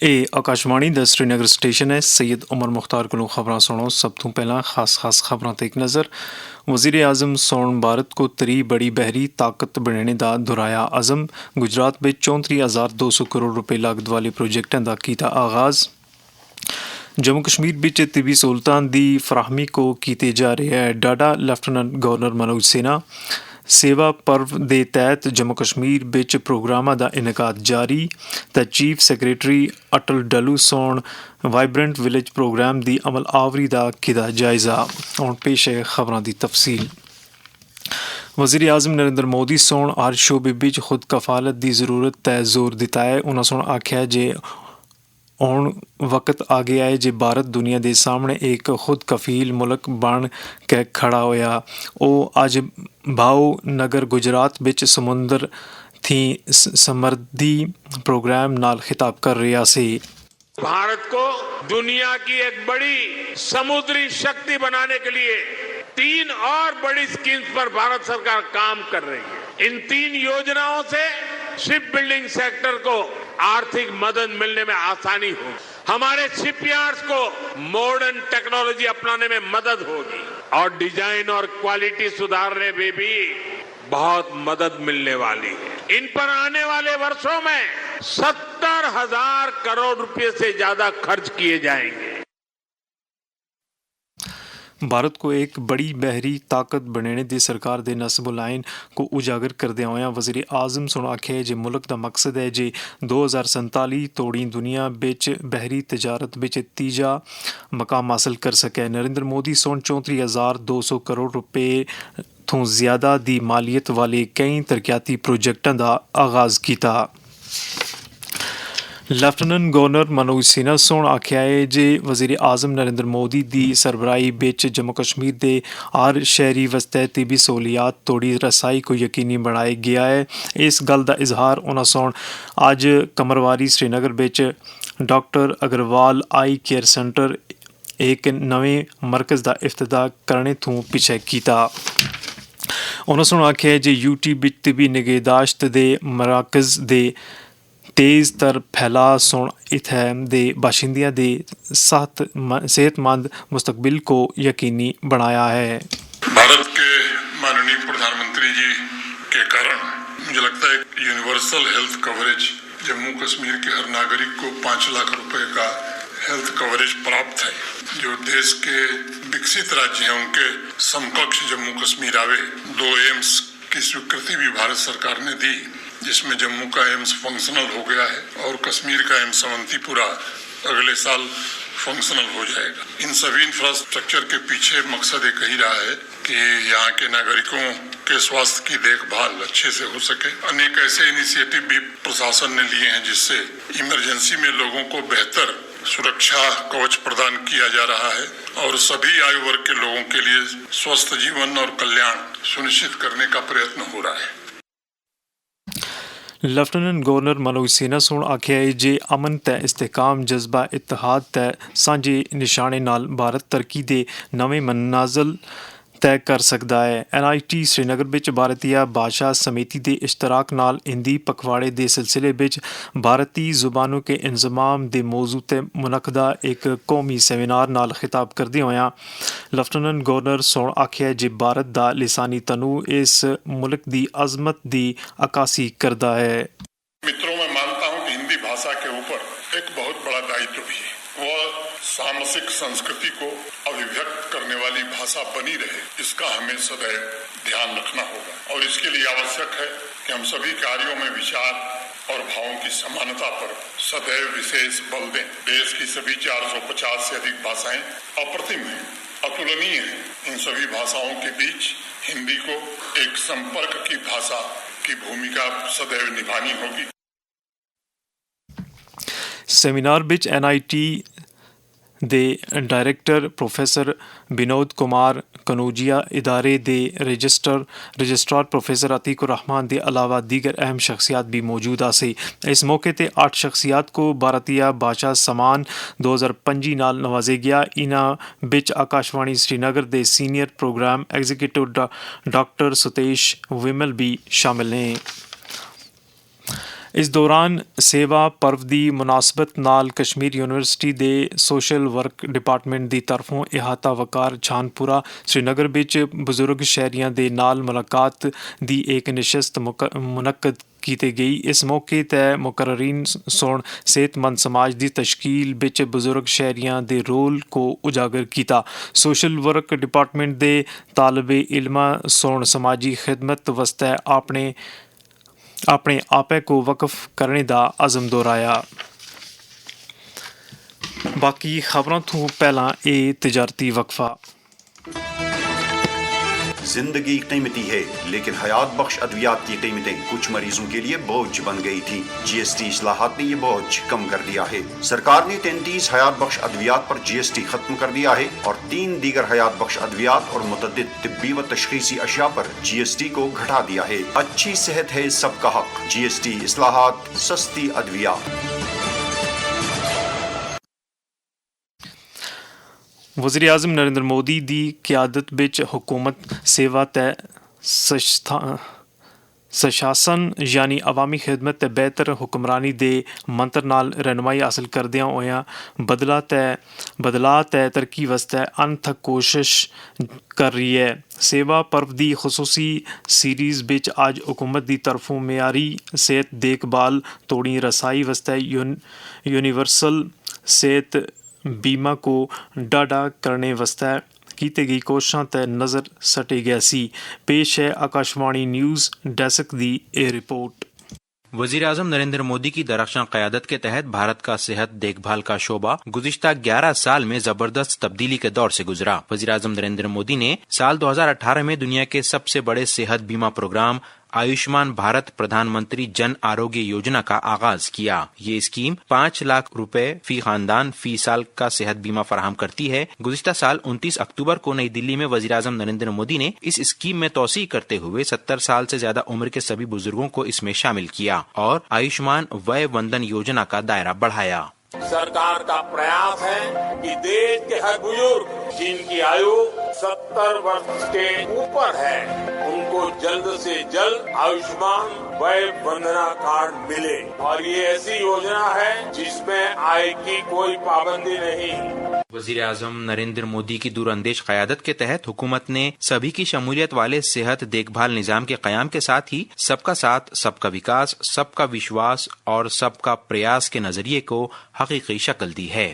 ਇਹ ਆਕਾਸ਼ਵਾਣੀ ਦਾ श्रीनगर स्टेशन है। सैयद उमर मुख्तार को खबरां सुनो। सब तो पहला खास खबरां ते एक नज़र। वज़ीर आज़म सोन भारत को त्री बड़ी बहरी ताकत बनाने का दोहराया अज़म। गुजरात में 34,200 करोड़ रुपए लागत वाले प्रोजेक्टां का किया आगाज़। जम्मू कश्मीर विच तिबी सहूलतां दी फराहमी को किए जा रहे है डाडा। Lieutenant governor Manoj Sinha. सेवा पर्व के तहत जम्मू कश्मीर विच प्रोग्रामां दा इनकाद जारी। ते चीफ सैक्रटरी अटल डल्लू सोन वाइब्रेंट विलेज प्रोग्राम की अमल आवरी का किया जायजा। हुण पेश है खबरां की तफसील। वज़ीर आज़म नरेंद्र मोदी सोन हर शोबे विच खुद कफालत की जरूरत ते जोर दिता है। उन्होंने सोन आख्या जे ਹੁਣ वक्त आ गया है जे भारत दुनिया के सामने एक खुद कफील मुल्क बन के खड़ा होया। वो अज भावनगर गुजरात विच समुंदर थी समृद्धि प्रोग्राम नाल खिताब कर रहा सी। भारत को दुनिया की एक बड़ी समुद्री शक्ति बनाने के लिए 3 और बड़ी स्कीम्स पर भारत सरकार काम कर रही है। इन 3 योजनाओं से शिप बिल्डिंग सेक्टर को आर्थिक मदद मिलने में आसानी होगी। हमारे शिपयार्ड्स को मॉडर्न टेक्नोलॉजी अपनाने में मदद होगी और डिजाइन और क्वालिटी सुधारने में भी बहुत मदद मिलने वाली है। इन पर आने वाले वर्षों में 70,000 करोड़ रुपए से ज्यादा खर्च किए जाएंगे। भारत को एक बड़ी बहरी ताकत बनाने की सरकार के नस्ब लाइन को उजागर करदे होया वज़ीर आज़म सुन आखे जे मुल्क का मकसद है जे 2047 तोड़ी दुनिया बिच बहरी तजारत बिच तीजा मकाम हासिल कर सके। नरेंद्र मोदी सोन 34,200 करोड़ रुपए तो ज़्यादा दी मालियत वाले कई तरक्याती प्रोजेक्टां का आगाज़ किया। लैफ्टिनेंट गवर्नर मनोज सिन्हा सोन आख्या है जे वज़ीर आज़म नरेंद्र मोदी की सरबराही विच जम्मू कश्मीर के हर शहरी वस्ते तिबी सहूलियात तोड़ी रसाई को यकीनी बनाया गया है। इस गल का इजहार उन्होंने सोन अज कमरवारी श्रीनगर विच डॉक्टर अग्रवाल आई केयर सेंटर एक नवे मरकज़ का इफ्तिताह करने तो पिछे किया। उन्होंने सोन आख्या है जे यूटी विच तिबी निगहदाश्त के मराकज़ के तेज़ तर फैला सोन इत्थे दे बाशिंदियां दे सेहतमंद मुस्तकबिल को यकीनी बनाया है। भारत के माननीय प्रधानमंत्री जी के कारण मुझे लगता है universal health coverage Jammu Kashmir के हर नागरिक को 5 लाख रुपए का हेल्थ कवरेज प्राप्त है। जो देश के विकसित राज्य हैं उनके समकक्ष जम्मू कश्मीर आवे। 2 एम्स की स्वीकृति भी भारत सरकार ने दी जिसमें जम्मू का एम्स फंक्शनल हो गया है और कश्मीर का एम्स अवंतीपुरा अगले साल फंक्शनल हो जाएगा। इन सभी इंफ्रास्ट्रक्चर के पीछे मकसद एक ही रहा है कि यहाँ के नागरिकों के स्वास्थ्य की देखभाल अच्छे से हो सके। अनेक ऐसे इनिशिएटिव भी प्रशासन ने लिए हैं जिससे इमरजेंसी में लोगों को बेहतर सुरक्षा कवच प्रदान किया जा रहा है और सभी आयु वर्ग के लोगों के लिए स्वस्थ जीवन और कल्याण सुनिश्चित करने का प्रयत्न हो रहा है। लैफ्टिनेंट गवर्नर मनोज सिन्हा सोन आख्या है जे अमन ते इस्तेहकाम जज्बा इत्तेहाद ते सांझे निशाने नाल भारत तरक्की दे नवे मनाजिल तय कर सकता है। NIT श्रीनगर विच भारतीय भाषा समिति के इश्तराक नाल हिंदी पखवाड़े के सिलसिले विच भारतीय जुबानों के इंजमाम के मौजू ते मुनकदा एक कौमी सेमिनार नाल खिताब करदे होया लैफ्टिनेंट गवर्नर सोन आख्या जे भारत का लिसानी तनू इस मुल्क की अजमत की अक्कासी करता है। मित्रों, मैं मानता हूँ कि हिंदी भाषा के ऊपर एक बहुत बड़ा दायित्व भी है। वह सामसिक संस्कृति को अभिव्यक्त करने वाली भाषा बनी रहे, इसका हमें सदैव ध्यान रखना होगा और इसके लिए आवश्यक है कि हम सभी कार्यों में विचार और भावों की समानता पर सदैव विशेष बल दें। देश की सभी 450 से अधिक भाषाएं अप्रतिम हैं, अतुलनीय हैं। इन सभी भाषाओं के बीच हिंदी को एक संपर्क की भाषा की भूमिका सदैव निभानी होगी। सेमिनार विच NIT ਦੇ ਡਾਇਰੈਕਟਰ ਪ੍ਰੋਫੈਸਰ ਵਿਨੋਦ ਕੁਮਾਰ ਕਨੌਜੀਆ, इदारे ਦੇ ਰਜਿਸਟਰਾਰ ਪ੍ਰੋਫੈਸਰ ਅਤੀਕ रहमान के अलावा दीगर अहम शख्सियात भी मौजूद सी। इस मौके पर 8 शख्सियात को भारतीय भाषा सम्मान 2025 नाल नवाजे गया। इन्हां बिच आकाशवाणी श्रीनगर के senior program executive doctor Sutesh Vimal भी शामिल ने। इस दौरान सेवा पर्व की मुनासबत नाल कश्मीर यूनिवर्सिटी के सोशल वर्क डिपार्टमेंट की तरफों इहाता वकार छानपुरा श्रीनगर विच बजुर्ग शहरियां दे नाल मुलाकात की एक निशस्त मुनक्कद की गई। इस मौके तय मुकर्रीन सोन सेहतमंद समाज की तश्कील विच बजुर्ग शहरियां दे रोल को उजागर किया। सोशल वर्क डिपार्टमेंट के तालबे इल्मा सोन समाजी खिदमत वस्ते अपने आपे को वक्फ करने का अज़म दोहराया। बाकी खबरों तो पहला ये तिजारती वक्फा। जिंदगी कीमती है, लेकिन हयात बख्श अद्वियात की कीमतें कुछ मरीजों के लिए बोझ बन गई थी। GST इस्लाहात ने ये बोझ कम कर दिया है। सरकार ने 33 हयात बख्श अद्वियात पर GST खत्म कर दिया है और 3 दीगर हयात बख्श अद्वियात और मुतअद्दिद तिब्बी व तशखीसी अशिया पर GST को घटा दिया है। अच्छी सेहत है सबका हक। GST इस्लाहात, सस्ती अद्वियात। वज़ीर आज़म नरेंद्र मोदी की क़यादत विच हुकूमत सेवा ते सशासन यानी अवामी खिदमत ते बेहतर हुक्मरानी दे मंत्र नाल रहनुमाई हासिल करदियां होया बदलाव ते तरक्की वास्ते अनथक कोशिश कर रही है। सेवा पर्व की खसूसी सीरीज़ विच अज हुकूमत की तरफों मेयारी सेहत देखभाल तोड़ी रसाई वास्ते यूनिवर्सल सेहत बीमा को डाढ़ा करने वास्ते की गई कोशिशों ते नज़र सटे गया सी। पेश है आकाशवाणी न्यूज़ डेस्क की ए रिपोर्ट। वज़ीर आज़म नरेंद्र मोदी की दरख्शां क़यादत के तहत भारत का सेहत देखभाल का शोबा गुज़िश्ता 11 साल में जबरदस्त तब्दीली के दौर से गुजरा। वज़ीर आज़म नरेंद्र मोदी ने साल 2018 में दुनिया के सबसे बड़े सेहत बीमा प्रोग्राम आयुष्मान भारत प्रधानमंत्री जन आरोग्य योजना का आगाज किया। ये स्कीम 5 लाख रुपए फी खानदान फी साल का सेहत बीमा फराहम करती है। गुज़िश्ता साल 29 अक्टूबर को नई दिल्ली में वज़ीर आज़म नरेंद्र मोदी ने इस स्कीम में तोसी करते हुए 70 साल से ज्यादा उम्र के सभी बुजुर्गों को इसमें शामिल किया और आयुष्मान वय वंदन योजना का दायरा बढ़ाया। सरकार का प्रयास है कि देश के हर बुजुर्ग जिनकी आयु 70 वर्ष के ऊपर है उनको जल्द से जल्द आयुष्मान वय वंदना कार्ड मिले। और ये ऐसी योजना है जिसमें आय की कोई पाबंदी नहीं। वज़ीर आज़म नरेंद्र मोदी की दूरअंदेश क़यादत के तहत हुकूमत ने सभी की शमूलियत वाले सेहत देखभाल निज़ाम के क़याम के साथ ही सबका साथ, सबका विकास, सबका विश्वास और सबका प्रयास के नजरिए को हकीकी शक्ल दी है।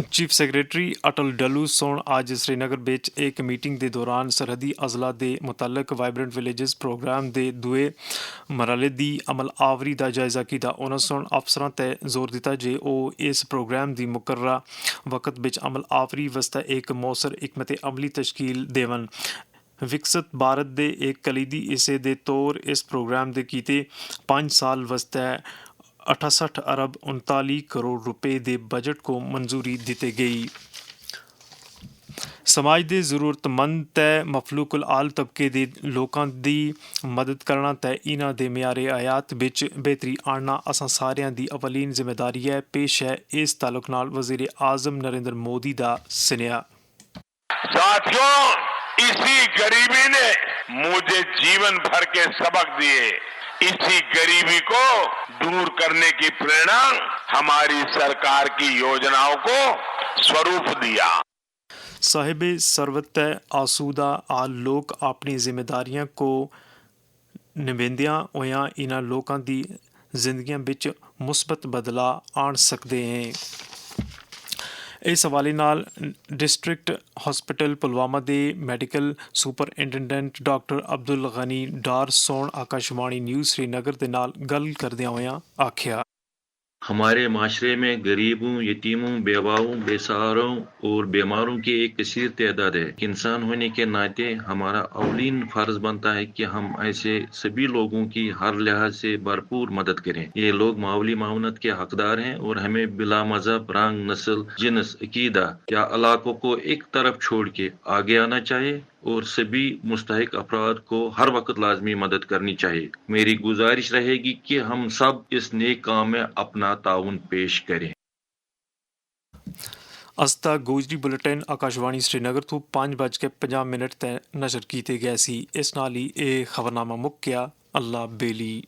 चीफ सैक्रटरी अटल डल्लू सोन आज श्रीनगर विच एक मीटिंग के दौरान सरहदी अजला के मुतलक वाइब्रेंट विलेजेस प्रोग्राम के दूए मरहले की अमल आवरी का जायजा किया। उन्होंने सोन अफसरां ते जोर दिता जे वो इस प्रोग्राम की मुकर्रा वक्त विच अमल आवरी वास्ते एक मौसर हिकमत अमली तश्कील देवन। विकसित भारत के एक कलीदी हिस्से के तौर इस प्रोग्राम के कीते 5 साल वास्ते 68 अरब 39 करोड़ रुपए के बजट को मंजूरी दी गई। समाज के जरूरतमंद ते मफलूकुल आल तबके के लोगों की मदद करना ते इन्हां दे म्यारे हयात विच बेहतरी आना असां सारियां दी अवलीन जिम्मेदारी है। पेश है इस ताल्लुक नाल वज़ीर आज़म नरेंद्र मोदी का सुनेहा। साथियों, इसी गरीबी ने मुझे जीवन भर के सबक दिए। इसी गरीबी को दूर करने की प्रेरणा हमारी सरकार की योजनाओं को स्वरूप दिया। साहिब सरवत आसूदा आल लोग अपनी जिम्मेदारियां को निभांदियां होया इन्हां लोगों की जिंदगियां विच मुस्बत बदलाव आन सकते हैं। इस हवाले नाल डिस्ट्रिक्ट हॉस्पिटल पुलवामा के medical superintendent doctor Abdul Gani Dar सोन आकाशवाणी न्यूज़ श्रीनगर के नाल गल करदियां होया आखिया। हमारे माशरे में गरीबों, यतीमों, बेवाओं, बेसहारों और बीमारों की एक कसीर तादाद है। इंसान होने के नाते हमारा अवलीन फर्ज बनता है कि हम ऐसे सभी लोगों की हर लिहाज से भरपूर मदद करें। ये लोग मामूली मावनत के हकदार हैं और हमें बिला मजहब, रंग, नस्ल, जिन्स, अकीदा या इलाकों को एक तरफ छोड़ के आगे आना चाहिए और सभी मुस्तहिक अफराद को हर वक्त लाजमी मदद करनी चाहिए। मेरी गुजारिश रहेगी कि हम सब इस नेक काम में अपना ताउन पेश करें। ਅਸਤਾ ਗੋਜਰੀ ਬੁਲੇਟਿਨ ਆਕਾਸ਼ਵਾਣੀ श्रीनगर ਤੋਂ 5:50 ਤੇ ਨਸ਼ਰ ਕੀਤੇ ਗਏ ਸੀ। ਇਸ ਨਾਲ ਹੀ ਇਹ ਖਬਰਨਾਮਾ ਮੁੱਕ ਗਿਆ। ਅੱਲਾ ਬੇਲੀ।